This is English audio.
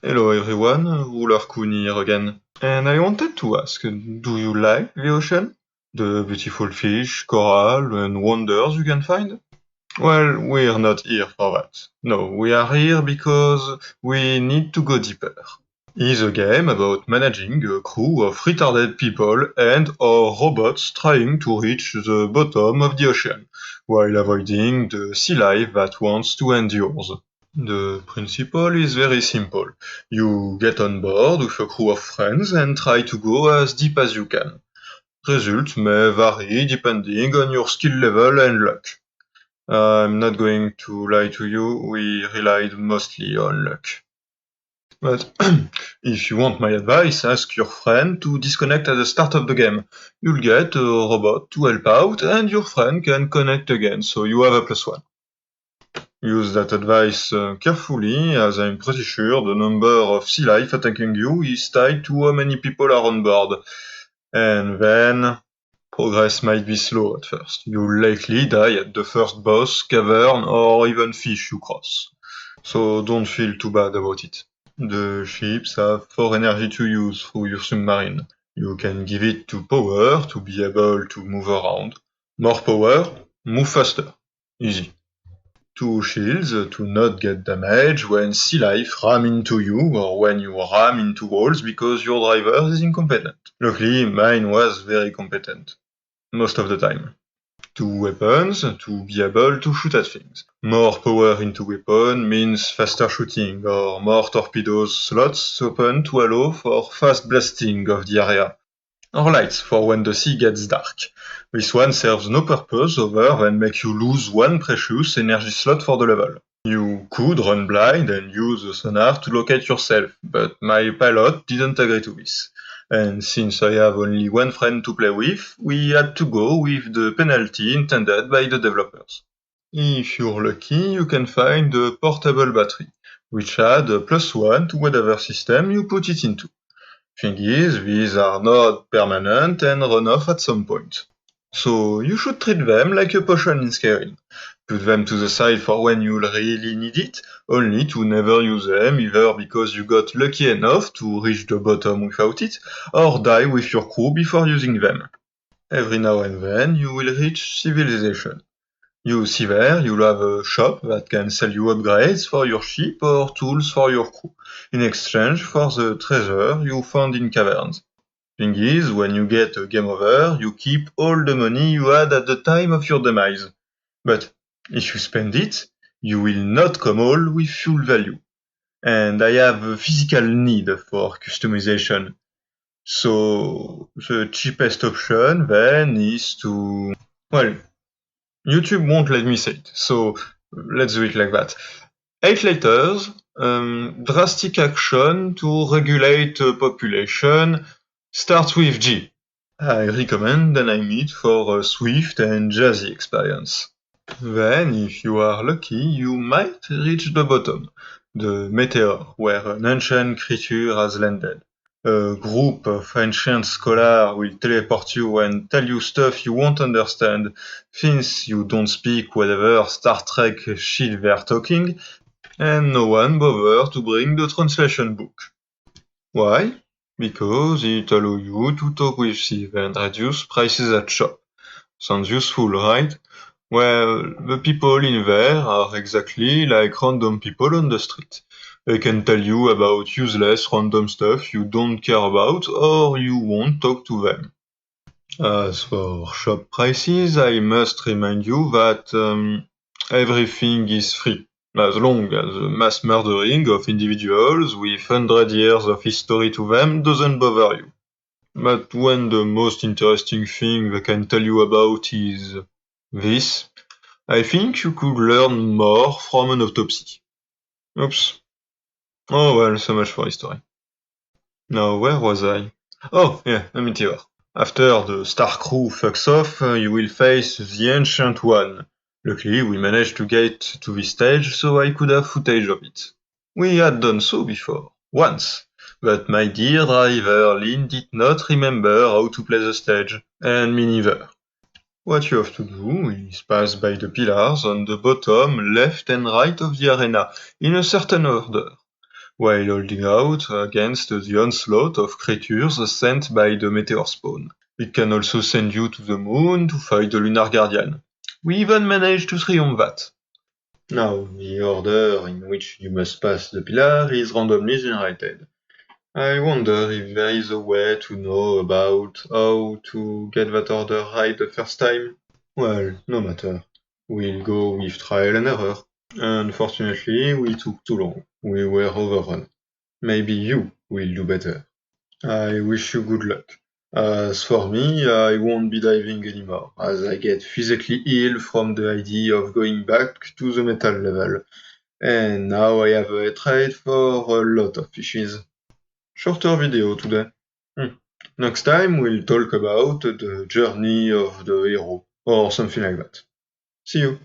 Hello everyone, Ruler Kun here again. And I wanted to ask, do you like the ocean? The beautiful fish, coral, and wonders you can find? Well, we're not here for that. No, we are here because we need to go deeper. It's a game about managing a crew of retarded people and or robots trying to reach the bottom of the ocean, while avoiding the sea life that wants to end yours. The principle is very simple. You get on board with a crew of friends and try to go as deep as you can. Results may vary depending on your skill level and luck. I'm not going to lie to you, we relied mostly on luck. But if you want my advice, ask your friend to disconnect at the start of the game. You'll get a robot to help out and your friend can connect again, so you have a +1. Use that advice carefully, as I'm pretty sure the number of sea life attacking you is tied to how many people are on board. And then, progress might be slow at first. You'll likely die at the first boss, cavern, or even fish you cross. So don't feel too bad about it. The ships have 4 energy to use through your submarine. You can give it to power to be able to move around. More power, move faster. Easy. 2 shields to not get damaged when sea life ram into you or when you ram into walls because your driver is incompetent. Luckily, mine was very competent. Most of the time. 2 weapons to be able to shoot at things. More power into weapon means faster shooting or more torpedoes slots open to allow for fast blasting of the area. Or lights for when the sea gets dark. This one serves no purpose other than make you lose 1 precious energy slot for the level. You could run blind and use the sonar to locate yourself, but my pilot didn't agree to this. And since I have only 1 friend to play with, we had to go with the penalty intended by the developers. If you're lucky, you can find a portable battery, which add a +1 to whatever system you put it into. Thing is, these are not permanent and run off at some point. So you should treat them like a potion in Skyrim. Put them to the side for when you'll really need it, only to never use them either because you got lucky enough to reach the bottom without it, or die with your crew before using them. Every now and then you will reach civilization. You see there, you'll have a shop that can sell you upgrades for your ship or tools for your crew, in exchange for the treasure you found in caverns. Thing is, when you get a game over, you keep all the money you had at the time of your demise. But if you spend it, you will not come all with full value. And I have a physical need for customization. So the cheapest option then is to... Well, YouTube won't let me say it, so let's do it like that. 8 letters, drastic action to regulate population, starts with G. I recommend an iMeet for a swift and jazzy experience. Then, if you are lucky, you might reach the bottom, the meteor, where an ancient creature has landed. A group of ancient scholars will teleport you and tell you stuff you won't understand, since you don't speak whatever Star Trek shit they're talking, and no one bothered to bring the translation book. Why? Because it allows you to talk with Steve and reduce prices at shop. Sounds useful, right? Well, the people in there are exactly like random people on the street. They can tell you about useless random stuff you don't care about or you won't talk to them. As for shop prices, I must remind you that everything is free, as long as the mass murdering of individuals with 100 years of history to them doesn't bother you. But when the most interesting thing they can tell you about is this, I think you could learn more from an autopsy. Oops. Oh well, so much for history. Now, where was I? Oh, yeah, a meteor. After the star crew fucks off, you will face the Ancient One. Luckily, we managed to get to this stage, so I could have footage of it. We had done so before, once, but my dear driver Lynn did not remember how to play the stage, and me neither. What you have to do is pass by the pillars on the bottom, left and right of the arena, in a certain order. while holding out against the onslaught of creatures sent by the meteor spawn. It can also send you to the moon to fight the Lunar Guardian. We even managed to triumph that. Now, the order in which you must pass the pillar is randomly generated. I wonder if there is a way to know about how to get that order right the first time. Well, no matter. We'll go with trial and error. Unfortunately, we took too long. We were overrun. Maybe you will do better. I wish you good luck. As for me, I won't be diving anymore, as I get physically ill from the idea of going back to the metal level. And now I have a trade for a lot of fishes. Shorter video today. Next time we'll talk about the journey of the hero, or something like that. See you!